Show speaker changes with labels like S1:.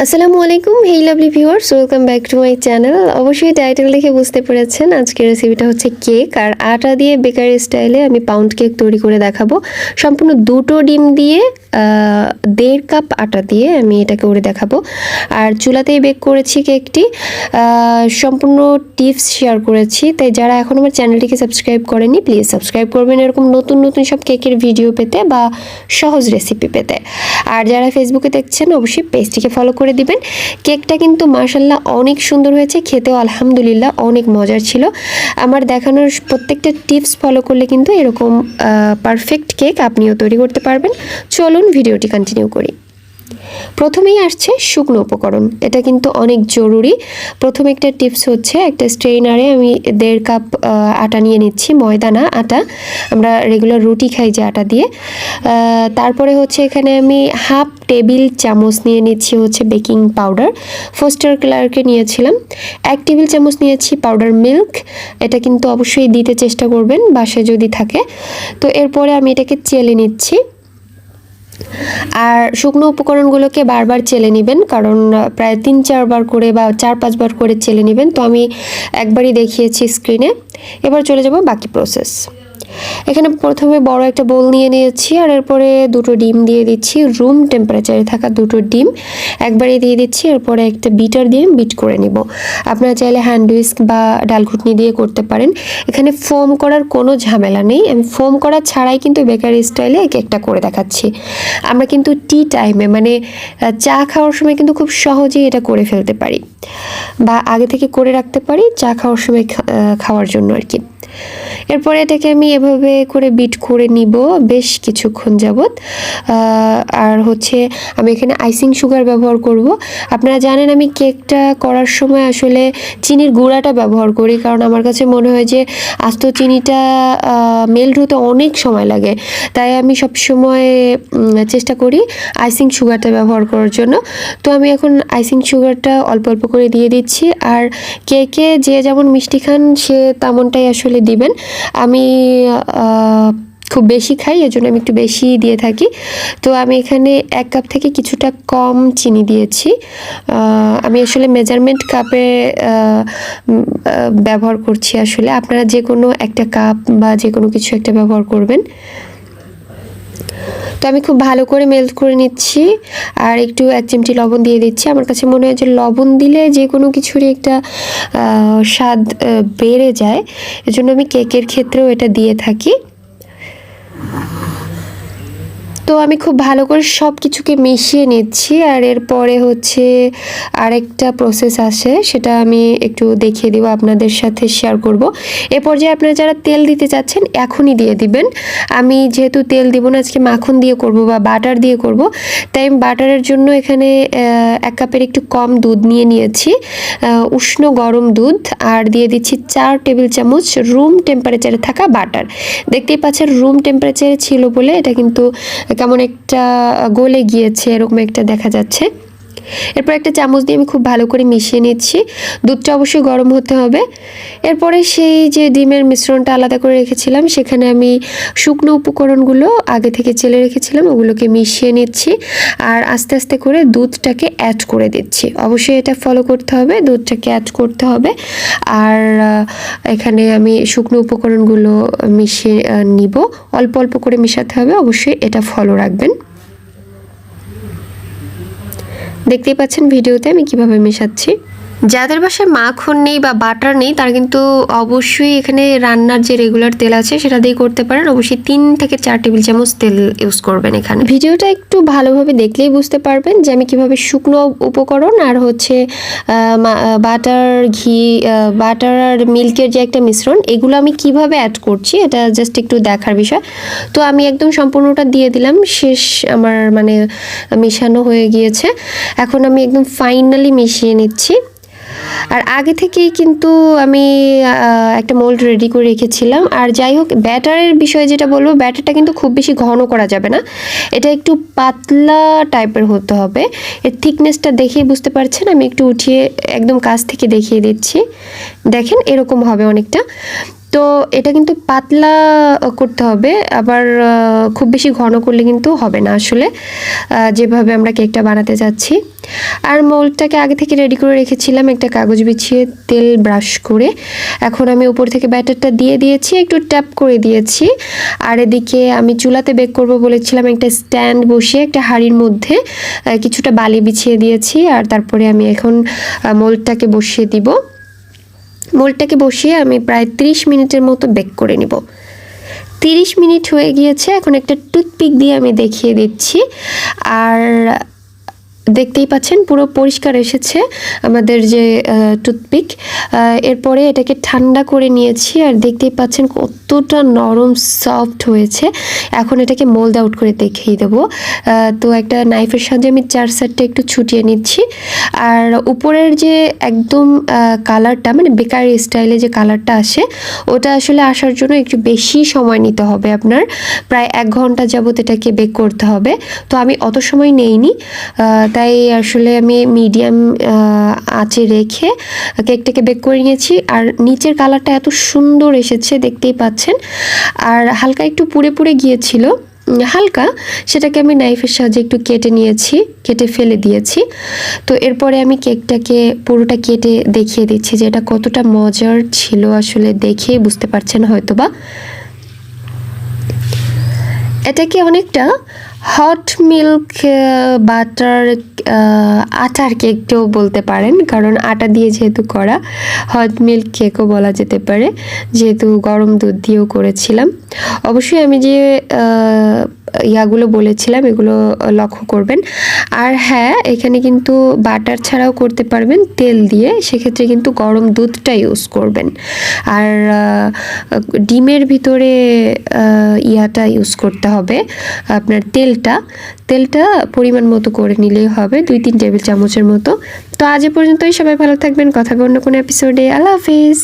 S1: আসসালামু আলাইকুম, hey lovely viewers, welcome back to my channel. অবশ্যই টাইটেল দেখে বুঝতে পেরেছেন আজকের রেসিপিটা হচ্ছে কেক। আর আটা দিয়ে বেকারি স্টাইলে আমি পাউন্ড কেক তৈরি করে দেখাবো। সম্পূর্ণ দুটো ডিম দিয়ে 1.5 কাপ আটা দিয়ে আমি এটা করে দেখাবো। আর চুলাতেই বেক করেছি কেকটি। সম্পূর্ণ টিপস শেয়ার করেছি, তাই যারা এখন আমার চ্যানেলটিকে সাবস্ক্রাইব করেনি প্লিজ সাবস্ক্রাইব করবেন এরকম নতুন নতুন সব কেকের ভিডিও পেতে বা সহজ রেসিপি পেতে। আর যারা ফেসবুকে দেখছেন অবশ্যই পেজটিকে ফলো করে দিবেন। কেকটা কিন্তু মাশাআল্লাহ অনেক সুন্দর হয়েছে, খেতেও আলহামদুলিল্লাহ অনেক মজার ছিল। আমার দেখানোর প্রত্যেকটা টিপস ফলো করলে কিন্তু এরকম পারফেক্ট কেক আপনিও তৈরি করতে পারবেন। চলুন ভিডিওটি কন্টিনিউ করি। প্রথমেই আসছে শুকনো উপকরণ, এটা কিন্তু অনেক জরুরি। প্রথম একটা টিপস হচ্ছে একটা স্ট্রেইনারে আমি 1.5 কাপ আটা নিয়ে নিচ্ছি, ময়দা না আটা, আমরা রেগুলার রুটি খাই যে আটা দিয়ে। তারপরে হচ্ছে এখানে আমি 1/2 টেবিল চামচ নিয়ে নিচ্ছি হচ্ছে বেকিং পাউডার, ফোস্টার ক্লার্কে নিয়েছিলাম। 1 টেবিল চামচ নিয়েছি পাউডার মিল্ক, এটা কিন্তু অবশ্যই দিতে চেষ্টা করবেন বাসায় যদি থাকে। তো এরপরে আমি এটাকে চেলে নিচ্ছি। আর শুকনো উপকরণগুলোকে বারবার চেলে নেবেন, কারণ প্রায় 3-4 বার করে বা 4-5 বার করে চেলে নেবেন। তো আমি একবারই দেখিয়েছি স্ক্রিনে। এবার চলে যাব বাকি প্রসেস। এখানে প্রথমে বড় একটা বোল নিয়ে নিয়েছি, আর এরপরে দুটো ডিম দিয়ে দিচ্ছি, রুম টেম্পারেচারে থাকা দুটো ডিম একবারে দিয়ে দিচ্ছি। এরপরে একটা বিটার দিয়ে বিট করে নিব। আপনারা চাইলে হ্যান্ড হুইস্ক বা ডালঘুটনি দিয়ে করতে পারেন। এখানে ফোম করার কোনো ঝামেলা নেই, আমি ফোম করা ছাড়াই কিন্তু বেকারি স্টাইলে কেকটা করে দেখাচ্ছি। আমরা কিন্তু টি টাইমে মানে চা খাওয়ার সময় কিন্তু খুব সহজেই এটা করে ফেলতে পারি, বা আগে থেকে করে রাখতে পারি চা খাওয়ার সময় খাওয়ার জন্য আর কি। এরপরে এটাকে আমি এভাবে করে বিট করে নিব বেশ কিছুক্ষণ যাবত। আর হচ্ছে আমি এখানে আইসিং সুগার ব্যবহার করব। আপনারা জানেন আমি কেকটা করার সময় আসলে চিনির গুঁড়াটা ব্যবহার করি, কারণ আমার কাছে মনে হয় যে আস্ত চিনিটা মেল্ট হতে অনেক সময় লাগে, তাই আমি সব সময় চেষ্টা করি আইসিং সুগারটা ব্যবহার করার জন্য। তো আমি এখন আইসিং সুগারটা অল্প অল্প করে দিয়ে দিচ্ছি। আর কেকে যে যেমন মিষ্টি খান সে তেমনটাই আসলে দিবেন। আমি খুব বেশি খাই, এজন্য আমি একটু বেশি দিয়ে থাকি। তো আমি এখানে 1 কাপ থেকে কিছুটা কম চিনি দিয়েছি। আমি আসলে মেজারমেন্ট কাপে ব্যবহার করছি। আসলে আপনারা যে কোনো একটা কাপ বা যে কোনো কিছু একটা ব্যবহার করবেন। তো আমি খুব ভালো করে মেল্ট করে নিচ্ছি, আর একটু 1 চিমটি লবণ দিয়ে দিচ্ছি। আমার কাছে মনে হয় যে লবণ দিলে যে কোনো কিছুরই একটা স্বাদ বেড়ে যায়, এজন্য আমি কেকের ক্ষেত্রেও এটা দিয়ে থাকি। তো আমি খুব ভালো করে সব কিছুকে মিশিয়ে নিচ্ছি। আর এরপরে হচ্ছে আরেকটা প্রসেস আসে, সেটা আমি একটু দেখিয়ে দেবো, আপনাদের সাথে শেয়ার করব। এ পর্যায়ে আপনারা যারা তেল দিতে চাচ্ছেন এখনই দিয়ে দিবেন। আমি যেহেতু তেল দিব না, আজকে মাখন দিয়ে করব বা বাটার দিয়ে করব, তাই আমি বাটারের জন্য এখানে 1 কাপের একটু কম দুধ নিয়ে নিয়েছি, উষ্ণ গরম দুধ। আর দিয়ে দিচ্ছি 4 টেবিল চামচ রুম টেম্পারেচারে থাকা বাটার। দেখতেই পাচ্ছেন রুম টেম্পারেচারে ছিল বলে এটা কিন্তু কেমন একটা গলে গিয়েছে, এরকম একটা দেখা যাচ্ছে। এরপর একটা চামচ দিয়ে আমি খুব ভালো করে মিশিয়ে নিচ্ছি। দুধটা অবশ্যই গরম হতে হবে। এরপরে সেই যে ডিমের মিশ্রণটা আলাদা করে রেখেছিলাম, সেখানে আমি শুকনো উপকরণগুলো আগে থেকে চেলে রেখেছিলাম ওগুলোকে মিশিয়ে নিচ্ছি। আর আস্তে আস্তে করে দুধটাকে অ্যাড করে দিচ্ছি। অবশ্যই এটা ফলো করতে হবে, দুধটাকে অ্যাড করতে হবে। আর এখানে আমি শুকনো উপকরণগুলো মিশিয়ে নিব, অল্প অল্প করে মেশাতে হবে, অবশ্যই এটা ফলো রাখবেন। দেখতেই পাচ্ছেন ভিডিওতে আমি কিভাবে মেশাচ্ছি। যাদের বাসায় মাখন নেই বা বাটার নেই তারা কিন্তু অবশ্যই এখানে রান্নার যে রেগুলার তেল আছে সেটা দিয়ে করতে পারেন। অবশ্যই 3 থেকে 4 টেবিল চামচ তেল ইউজ করবেন এখানে। ভিডিওটা একটু ভালোভাবে দেখলেই বুঝতে পারবেন যে আমি কিভাবে শুকনো উপকরণ আর হচ্ছে বাটার, ঘি, বাটার আর মিল্কের যে একটা মিশ্রণ, এগুলো আমি কিভাবে অ্যাড করছি এটা জাস্ট একটু দেখার বিষয়। তো আমি একদম সম্পূর্ণটা দিয়ে দিলাম, শেষ আমার মানে মেশানো হয়ে গিয়েছে। এখন আমি একদম ফাইনালি মিশিয়ে নিচ্ছি। আর আগে থেকেই কিন্তু আমি একটা মোল্ড রেডি করে রেখেছিলাম। আর যাই হোক, ব্যাটারের বিষয়ে যেটা বলবো, ব্যাটারটা কিন্তু খুব বেশি ঘন করা যাবে না, এটা একটু পাতলা টাইপের হতে হবে। এর থিকনেসটা দেখেই বুঝতে পারছেন, আমি একটু উঠিয়ে একদম কাছ থেকে দেখিয়ে দিচ্ছি। দেখেন এরকম হবে অনেকটা। তো এটা কিন্তু পাতলা করতে হবে, আবার খুব বেশি ঘন করলে কিন্তু হবে না আসলে, যেভাবে আমরা কেকটা বানাতে যাচ্ছি। আর মোল্ডটাকে আগে থেকে রেডি করে রেখেছিলাম একটা কাগজ বিছিয়ে তেল ব্রাশ করে। এখন আমি উপর থেকে ব্যাটারটা দিয়ে দিয়েছি, একটু ট্যাপ করে দিয়েছি। আর এদিকে আমি চুলাতে বেক করব বলেছিলাম, একটা স্ট্যান্ড বসিয়ে একটা হাঁড়ির মধ্যে কিছুটা বালি বিছিয়ে দিয়েছি। আর তারপরে আমি এখন মোল্ডটাকে বসিয়ে দিব। মোল্ডটাকে বসিয়ে আমি প্রায় 30 মিনিটের মতো বেক করে নিব। 30 মিনিট হয়ে গিয়েছে, এখন একটা টুথপিক দিয়ে আমি দেখিয়ে দিচ্ছি। আর দেখতেই পাচ্ছেন পুরো পরিষ্কার এসেছে আমাদের যে টুথপিক। এরপরে এটাকে ঠান্ডা করে নিয়েছি, আর দেখতেই পাচ্ছেন কতটা নরম সফট হয়েছে। এখন এটাকে মোল্ড আউট করে দেখিয়ে দেবো। তো একটা নাইফের সাহায্যে আমি 4 সাইডটা একটু ছুটিয়ে নিচ্ছি। আর উপরের যে একদম কালারটা, মানে বেকারি স্টাইলে যে কালারটা আসে, ওটা আসলে আসার জন্য একটু বেশি সময় নিতে হবে আপনার, প্রায় 1 ঘন্টা যাবত এটাকে বেক করতে হবে। তো আমি অত সময় নেইনি, তাই আসলে আমি মিডিয়াম আঁচে রেখে কেকটাকে বেক করে নিয়েছি। আর নিচের কালারটা এত সুন্দর এসেছে দেখতেই পাচ্ছেন। আর হালকা একটু পুড়ে পুড়ে গিয়েছিল হালকা, সেটাকে আমি নাইফের সাহায্যে একটু কেটে নিয়েছি, কেটে ফেলে দিয়েছি। তো এরপরে আমি কেকটাকে পুরোটা কেটে দেখিয়ে দিচ্ছি যে এটা কতটা মজার ছিল, আসলে দেখেই বুঝতে পারছেন হয়তোবা। এটাকে অনেকটা হট মিল্ক বাটার আটার কেকও বলতে পারেন, কারণ আটা দিয়ে যেহেতু করা, হট মিল্ক কেকও বলা যেতে পারে, যেহেতু গরম দুধ দিয়েও করেছিলাম। অবশ্যই আমি যে ইয়াগুলো বলেছিলাম এগুলো লক্ষ্য করবেন। আর হ্যাঁ, এখানে কিন্তু বাটার ছাড়াও করতে পারবেন তেল দিয়ে, সেক্ষেত্রে কিন্তু গরম দুধটা ইউজ করবেন। আর ডিমের ভিতরে ইয়াটা ইউজ করতে হবে, আপনার তেলটা পরিমাণ মতো করে নিলেই হবে, 2-3 টেবিল চামচের মতো। তো আজ এ পর্যন্তই, সবাই ভালো থাকবেন, কথা হবে অন্য কোনো এপিসোডে। আল্লাহ হাফিজ।